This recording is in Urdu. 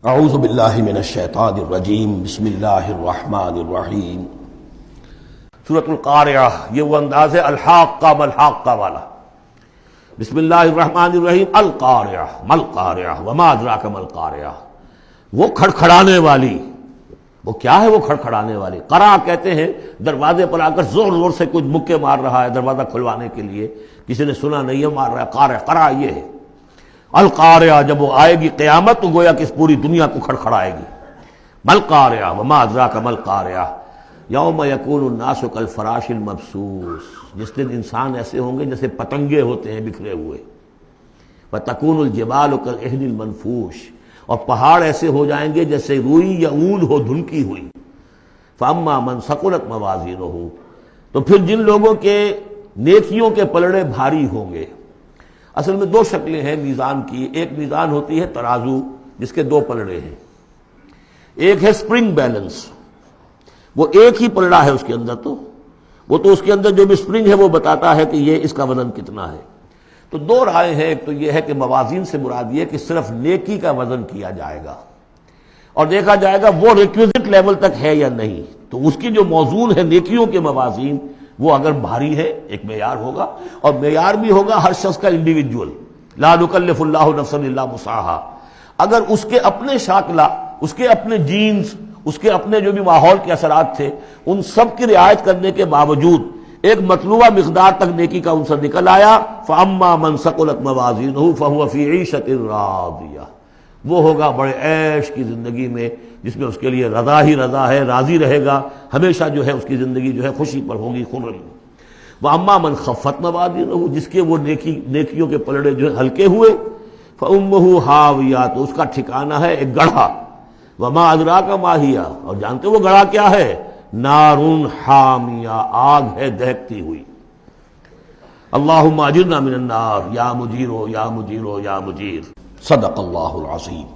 اعوذ باللہ من الشیطان الرجیم بسم اللہ الرحمن الرحیم۔ سورۃ القارعہ، یہ وہ انداز ہے الحاقہ ملحاقہ والا۔ بسم اللہ الرحمن الرحیم۔ القارعہ ملقارعہ وما ادراک ملقارعہ، وہ کھڑکھڑانے والی۔ وہ کیا ہے وہ کھڑکھڑانے والی؟ قرع کہتے ہیں دروازے پر آ کر زور زور سے کچھ مکے مار رہا ہے دروازہ کھلوانے کے لیے، کسی نے سنا نہیں ہے مار رہا ہے، قارع قرع یہ ہے۔ القارعہ، جب وہ آئے گی قیامت تو گویا کہ اس پوری دنیا کو کھڑکھڑائے گی۔ ملقارعہ وما ادراک ملقارعہ، یوم یکون الناس کالفراش المبثوث، جس دن انسان ایسے ہوں گے جیسے پتنگے ہوتے ہیں بکھرے ہوئے۔ وتکون الجبال کالعہن المنفوش، اور پہاڑ ایسے ہو جائیں گے جیسے روئی یا اون ہو دھنکی ہوئی۔ فاما من ثقلت موازینہ، تو پھر جن لوگوں کے نیکیوں کے پلڑے بھاری ہوں گے۔ اصل میں دو شکلیں ہیں میزان کی، ایک میزان ہوتی ہے ترازو جس کے دو پلڑے ہیں، ایک ہے سپرنگ بیلنس، وہ ایک ہی پلڑا ہے اس کے اندر، تو وہ تو اس کے اندر جو بھی سپرنگ ہے وہ بتاتا ہے کہ یہ اس کا وزن کتنا ہے۔ تو دو رائے ہیں، ایک تو یہ ہے کہ موازین سے مراد یہ کہ صرف نیکی کا وزن کیا جائے گا اور دیکھا جائے گا وہ ریکویزٹ لیول تک ہے یا نہیں، تو اس کی جو موزون ہے نیکیوں کے موازین وہ اگر بھاری ہے ایک معیار ہوگا، اور معیار بھی ہوگا ہر شخص کا انڈیویجول، لا نکلف اللہ نفسا الا وسعہا۔ اگر اس کے اپنے شاکلہ، اس کے اپنے جینز، اس کے اپنے جو بھی ماحول کے اثرات تھے، ان سب کی رعایت کرنے کے باوجود ایک مطلوبہ مقدار تک نیکی کا عنصر نکل آیا، فاما من ثقلت موازینہ فہو فی عیشۃ راضیہ، وہ ہوگا بڑے عیش کی زندگی میں جس میں اس کے لیے رضا ہی رضا ہے، راضی رہے گا ہمیشہ، جو ہے اس کی زندگی جو ہے خوشی پر ہوگی، خرم۔ واما من خفت موازینہ، جس کے وہ نیکیوں کے پلڑے جو ہے ہلکے ہوئے، فامہ ہاویہ، تو اس کا ٹھکانہ ہے ایک گڑھا۔ وما ادراک ما ہی، اور جانتے وہ گڑھا کیا ہے؟ نار حامیہ، آگ ہے دہکتی ہوئی۔ اللہم اجرنا من النار یا مجیر یا مجیر یا مجیر۔ صدق اللہ العظیم۔